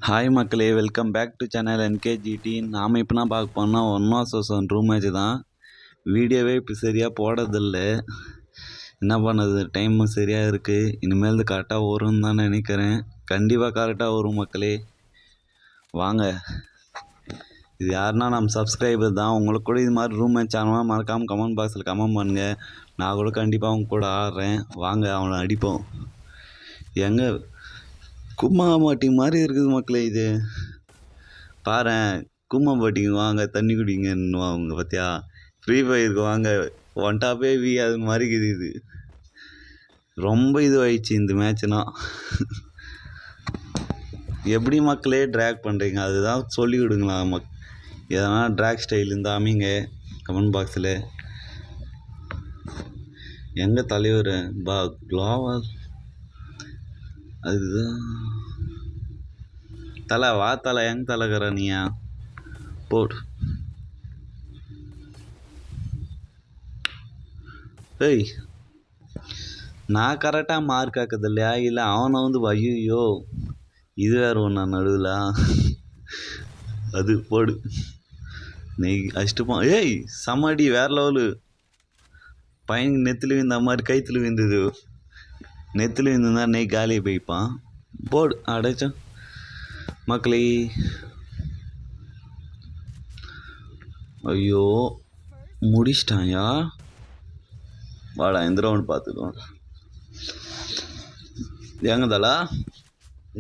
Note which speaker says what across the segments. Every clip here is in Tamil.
Speaker 1: ஹாய் மக்களே, வெல்கம் பேக் டு சேனல் என்கேஜிடி. நாம் இப்போ நான் பார்க்க போனால் 1 ரூம் மேட்ச் தான். வீடியோவே இப்போ சரியாக போடுறதில்ல. என்ன பண்ணது, டைமும் சரியாக இருக்குது. இனிமேல் கரெக்டாக வரும்னு தான் நினைக்கிறேன். கண்டிப்பாக கரெக்டாக வரும் மக்களே. வாங்க, இது யாருன்னா நம்ம சப்ஸ்கிரைபர் தான். உங்களுக்கு கூட இது மாதிரி ரூம் மேட்ச் ஆனால் மறக்காமல் கமெண்ட் பாக்ஸில் கமெண்ட் பண்ணுங்கள். நான் கூட கண்டிப்பாக அவங்க கூட ஆடுறேன். வாங்க, அவனை அடிப்போம். எங்கே கும்மாமாட்டி மாதிரி இருக்குது மக்களே. இது பாரு, கும்மாபாட்டிக்கு வாங்க தண்ணி குடிங்கன்னு அவங்க பார்த்தியா. ஃப்ரீ ஃபயருக்கு வாங்க ஒன் டாப்பே அது மாதிரி இருக்குது. இது ரொம்ப இதுவாகிடுச்சு இந்த மேட்ச்னா. எப்படி மக்களே ட்ராக் பண்ணுறீங்க அதுதான் சொல்லி விடுங்களா. எதனா ட்ராக் ஸ்டைல் இருந்தால் அமைங்க கமெண்ட் பாக்ஸில். எங்கள் தலைவர் க்ளோவல் அதுதான் தலை. வா தலை, எங்க தலைக்கிற நீயா போடு. ஏய், நான் கரெக்டாக மார்க் ஆக்குது இல்லையா, இல்லை அவனை ஐயோ இது வேறு ஒன்றா நடுவில். அது போடு, நெய் அடிச்சுட்டு ஏய் சமாடி வேற லெவலு. பையனுக்கு நெத்தில் விழுந்த மாதிரி கைத்தில் விழுந்தது. நெத்தில் விழுந்தா நெய் காலியை போய்ப்பான். போடு அடைச்சோம் மக்களே. ஐயோ முடிச்சிட்டாயா. வாடா இந்த ரவுண்ட் பார்த்துக்குவோம். எங்கதாளா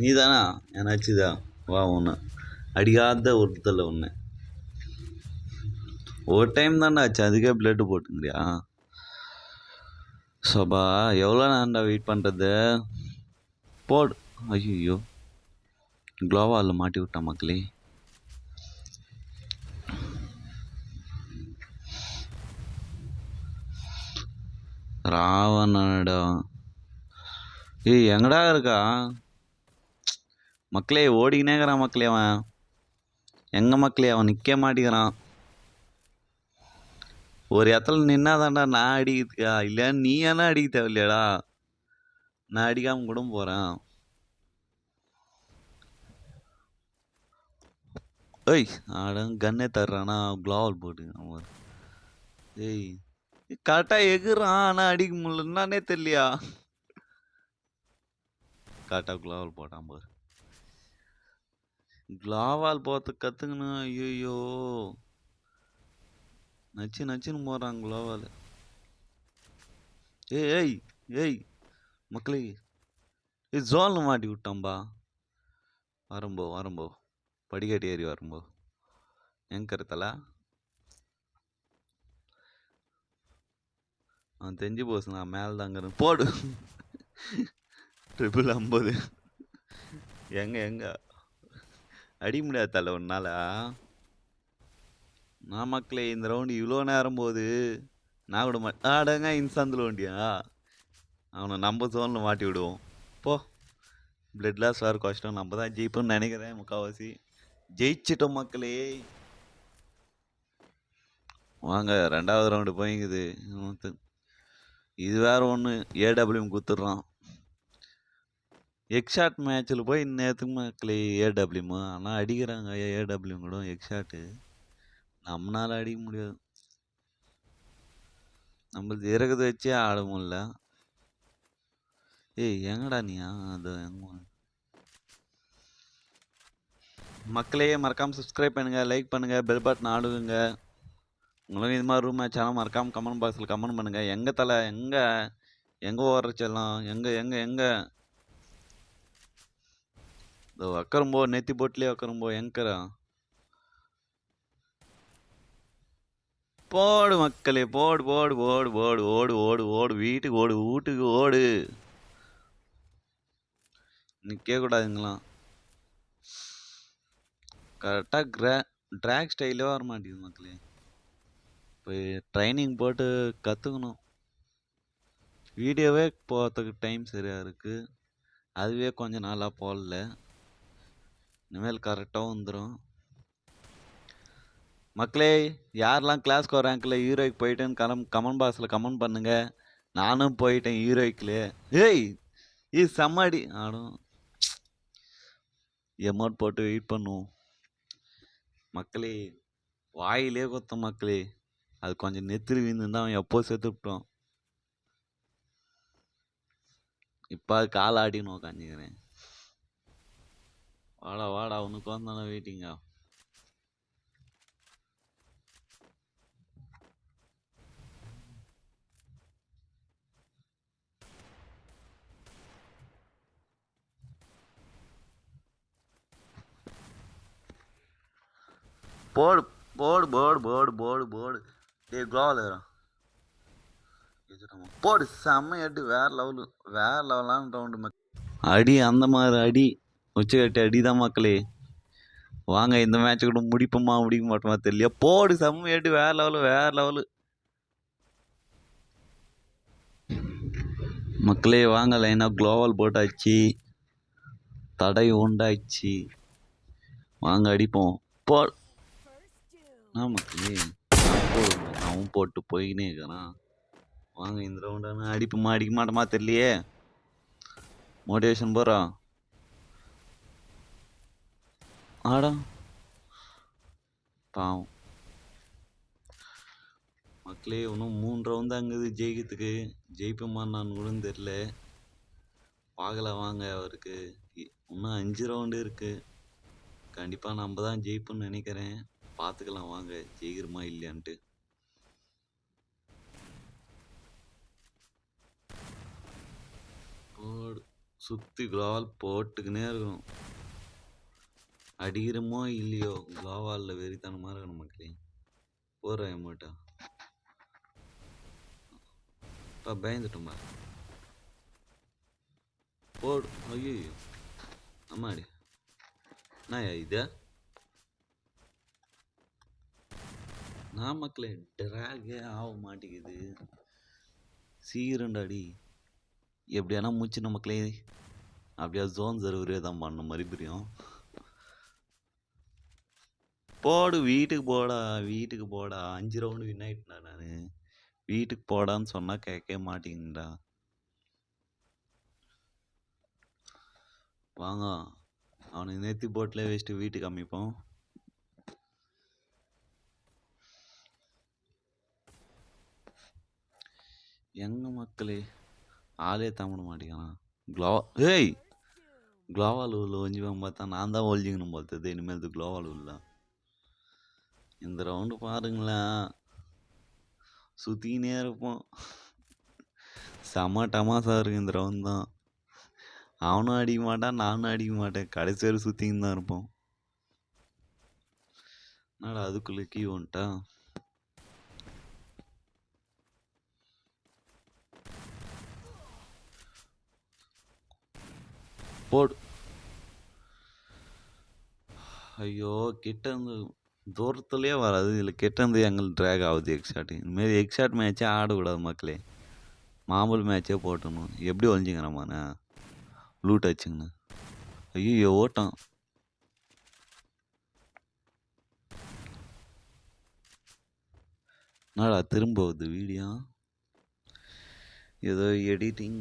Speaker 1: நீ தானா என்னாச்சுதா. வா, ஒன்று அடிக்காத ஒருத்தல ஒன்று ஒரு டைம் தானே ஆச்சு, அதுக்கே பிளட்டு போட்டுங்கிறியா. சோபா எவ்வளோ நேரம்டா வெயிட் பண்ணுறது. போடு. ஐயோ க்ளோவாலில் மாட்டி விட்டான் மக்களே. ராவணடா. ஏய் எங்கடா இருக்கா மக்களே. ஓடிக்கினேக்கிறான் மக்களே. அவன் எங்க மக்களே, அவன் நிற்க மாட்டேங்கிறான். ஒரு இடத்துல நின்னாதான்டா நான் அடிக்கிறதுக்கா, இல்லையா நீ ஏன்னா அடிக்க தேவையில்லையாடா. நான் அடிக்காம கூட போகிறேன். ஏய் கண்ணே தர்றானா க்ளோவல் போட்டு. ஏய் கரெக்டாக எகுறான், ஆனால் அடிக்க முடியலன்னானே தெரியலையா. கரெக்டாக க்ளோவல் போட்டான் பாரு. க்ளோவால் போகிறதுக்கு கற்றுக்கணும். ஐயோ நச்சுன்னு போகிறான் க்ளோவால். ஏய் ஏய் மக்களே, ஜோனில் மாட்டி விட்டான்பா. வரம்போ படிக்கட்டு ஏறி வரும்போ. எங்க கருத்தலா அவன் தெரிஞ்சு போச்சு. நான் மேலே தாங்க போடு. ட்ரிபிள் 50. எங்க அடி முடியாது தலை ஒன்னால. நான் மக்களே இந்த ரவுண்டு இவ்வளோ நேரம் போது நான் விட மாட்டேங்க. இன்சாந்தில் வண்டியா அவனை நம்ம ஜோனில் மாட்டி விடுவோம். போ, பிளட் லாஸ் வேறு கஷ்டம். நம்ம தான் ஜெயிப்போம்னு நினைக்கிறேன். முக்கால்வாசி ஜெயிச்சிட்டோம் மக்களே. வாங்க, ரெண்டாவது ரவுண்டு போய்ங்குது. இது வேற ஒன்று ஏடபிள்யூம் குத்துடுறான். எக்ஸாட் மேட்ச்சில் போய் நேற்றுக்கு மக்களே ஏடபிள்யூமு. ஆனால் அடிக்கிறாங்க ஏடபிள்யூம் கூட. எக்ஸாட்டு நம்மளால் அடிக்க முடியாது. நம்மளுக்கு இறகுது வச்சே ஆட முடியல. ஏய் எங்கடா நீயா. அது மக்களே மறக்காமல் சப்ஸ்கிரைப் பண்ணுங்கள், லைக் பண்ணுங்கள், பெல் பட்டன் ஆடுங்க. உங்களுக்கு இது மாதிரி ரூம் மேட்ச் ஆனால் மறக்காமல் கமெண்ட் பாக்ஸில் கமெண்ட் பண்ணுங்கள். எங்கே தலை எங்கே ஓடுறச்செல்லாம் எங்கே இதோ வைக்கிறம்போ நெத்தி போட்டுலேயே வைக்கிறம்போ. எங்கரா போடு மக்களே, போடு ஓடு. வீட்டுக்கு ஓடு. நிற்க கூடாதுங்களாம். கரெக்டாக ட்ராக் ஸ்டைலே வர மாட்டேங்குது மக்களே. இப்போ ட்ரைனிங் போட்டு கற்றுக்கணும். வீடியோவே போகிறதுக்கு டைம் சரியாக இருக்குது. அதுவே கொஞ்சம் நாளாக போடல. இனிமேல் கரெக்டாக வந்துடும் மக்களே. யாரெல்லாம் கிளாஸ் ஸ்கோர் ரேங்கில் ஹீரோய்க்கு போயிட்டேன்னு கமெண்ட் பாக்ஸில் கமெண்ட் பண்ணுங்கள். நானும் போயிட்டேன் ஹீரோய்க்கில். ஏய் செம்மாடி ஆடும். எமௌண்ட் போட்டு வெயிட் பண்ணுவோம் மக்களே. வாயிலே கொத்த மக்களே, அது கொஞ்சம் நெத்திரி வீழ்ந்துருந்தா அவன் எப்போ செத்து விட்டோம். இப்போ அது கால் ஆடின்னு உக்காந்துக்கிறேன். வாடா வாடா உனக்கு வந்தானே வெயிட்டிங்கா. போடு போடு போடு போடு போடு போடு. டே குளோவில் போடு செம்ம அடி. வேற லெவலான ரவுண்டு அடி. அந்த மாதிரி அடி உச்சி கட்டி அடிதான் மக்களே. வாங்க இந்த மேட்ச் கூட முடிப்போமா முடிக்க மாட்டோமா தெரியல. போடு செம்ம அடி. வேற லெவலு மக்களே. வாங்க லைனா குளோவல் போட்டாச்சு, தடை உண்டாச்சு. வாங்க அடிப்போம். மக்களே அவன் போட்டு போயினே இருக்கிறான். வாங்க இந்த ரவுண்டான அடிப்போமா அடிக்க மாட்டோமா தெரியலையே. மோட்டிவேஷன் போகிறோம். ஆடா பாவம் மக்களே. இன்னும் 3 ரவுண்டு அங்குது ஜெயிக்கிறதுக்கு. ஜெயிப்போமான்னு கூட தெரில. பார்க்கல வாங்க. அவருக்கு இன்னும் 5 ரவுண்டு இருக்கு. கண்டிப்பாக நம்ம தான் ஜெயிப்போம்னு நினைக்கிறேன். பார்த்துக்கலாம் வாங்க ஜெயிக்கிறோமா இல்லையான்ட்டு. சுற்றி குளோவால் போட்டுக்கினே இருக்கணும். அடிக்கிறமோ இல்லையோ குளோவாலில் வெறித்தனமாக இருக்கணும் மக்களே. போடுற எமோட்டா இப்போ பயந்துட்டோம்பா. போடு. ஐயோ அம்மாடி நான் இது நான் மக்களே ட்ராகே ஆக மாட்டேங்குது. சீரண்டாடி எப்படியானா மூச்சு மக்களே. அப்படியா ஜோன் சர்வரே தான் பண்ண மாதிரி புரியும். போடு வீட்டுக்கு போடா வீட்டுக்கு போடா. 5 ரவுண்டு வின் ஆயிட்டேன்டா நான். வீட்டுக்கு போடான்னு சொன்னா கேட்க மாட்டேங்குடா. வாங்க அவனுக்கு நேத்தி போட்டில் வச்சுட்டு வீட்டுக்கு அமைப்போம். எங்க மக்களே ஆளே தாமட மாட்டேங்கிறான். ஏய் குளோவால் உள்ள ஒழிஞ்சுவான் பார்த்தா நான் தான் ஒழிஞ்சிக்கணும் பார்த்தது. இனிமேல் குளோவால் உள்ள இந்த ரவுண்டு பாருங்களேன். சுற்றிக்கினே இருப்போம். செம்ம டமாசா இருக்கு இந்த ரவுண்ட் தான். அவனும் அடிக்க மாட்டான் நானும் அடிக்க மாட்டேன். கடைசி வரை சுற்றின்னு தான் இருப்போம். என்னடா அதுக்குள்ளே கீ வந்துட்டா. போடு. ஐயோ கிட்ட இருந்து தூரத்துலேயே வராது. இதில் கிட்ட இருந்து எங்களுக்கு ட்ராக் ஆகுது எக்ஸாட். இதுமாரி எக்ஸாட் மேட்சே ஆடக்கூடாது மக்களே. மாமூல் மேட்சே போட்டணும். எப்படி ஒழிஞ்சிங்கிறமாண்ணே லூட் ஆச்சுங்கண்ணா. ஐயோ ஓட்டம். என்னடா திரும்ப வருது வீடியோ. ஏதோ எடிட்டிங்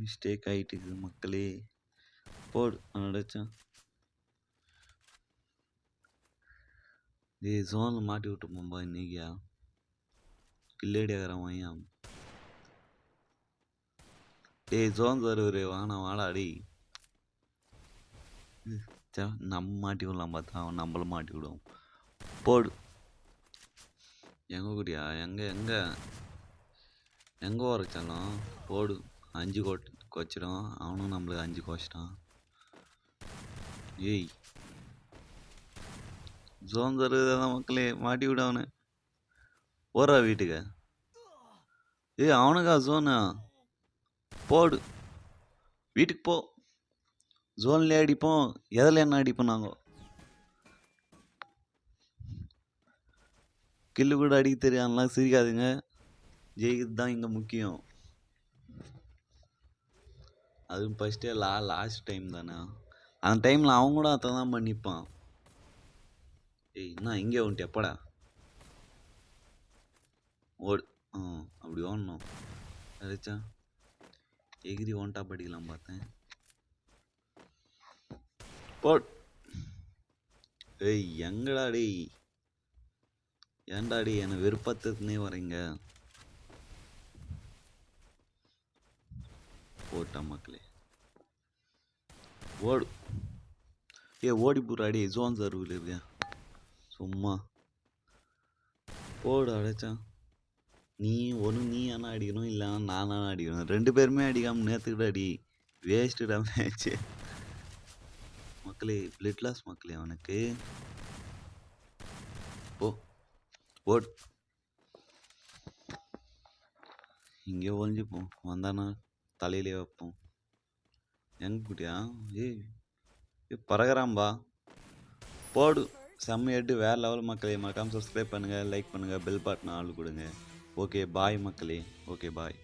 Speaker 1: மிஸ்டேக் ஆகிட்டுக்குது மக்களே. போடு அடைச்சான். ஏய் ஜோனில் மாட்டி விட்டு போம்பா இன்னைக்கியா. கில்லேடியாகிற மையம். ஏய் ஜோன் தருவரு வாணா வாடா அடி. நம்ம மாட்டி விடலாம் பார்த்தா அவன் நம்மள மாட்டி விடுவோம். போடு. எங்க கூடியா எங்கே எங்கே எங்கே உரைச்சாலும் போடு. 5 கொச்சிடும். அவனும் நம்மளுக்கு 5 கோச்சிட்டான். ஏய் ஜோன் தருவதான் மக்களே மாட்டி விட அவனு. போறா வீட்டுக்கு. ஏய் அவனுக்கா ஜோனா. போடு வீட்டுக்கு போ. ஜோன்லேயே அடிப்போம். எதில் என்ன அடிப்போம் நாங்கள். கில்லு கூட அடிக்க தெரியாதுலாம் சிரிக்காதுங்க. ஜெயிக்கிறது தான் இங்கே முக்கியம். அதுவும் ஃபஸ்ட்டே லாஸ்ட் டைம் தானே. அந்த டைமில் அவங்க கூட அதை தான் பண்ணிப்பான். ஏய் என்ன இங்கே வந்துட்டு எப்படா ஓடு. அப்படி ஓடணும் நினச்சா எகிரி ஒன்ட்டா படிக்கலாம் பார்த்தேன். போ. ஏய் எங்கடா டேய், ஏன்டாடி என்னை விருப்பத்துக்குன்னே வரீங்க? போட்டா மக்களே, ஓடு. ஓடி போறாடி, ஜோன் சர்வில் இருக்கியா சும்மா போடு அடைச்சான். நீ ஆனா அடிக்கணும், இல்லைன்னா நானா அடிக்கணும். 2 பேருமே அடிக்காம நேற்றுக்கிட்ட அடி வேஸ்ட்டுடா மேட்ச்சு மக்களே. பிளட் லாஸ் மக்களே அவனுக்கு. போ ஓடு, இங்கே ஒழிஞ்சுப்போம். வந்தானா தலையிலே வைப்போம். எங்க குட்டியா? பறகுறான்பா. போடு செம்மையாட்டு வேறு லெவல் மக்களே. மறக்காமல் சப்ஸ்கிரைப் பண்ணுங்கள், லைக் பண்ணுங்கள், பெல் பட்டன் ஆள் கொடுங்க. ஓகே பாய் மக்களே. Okay bye.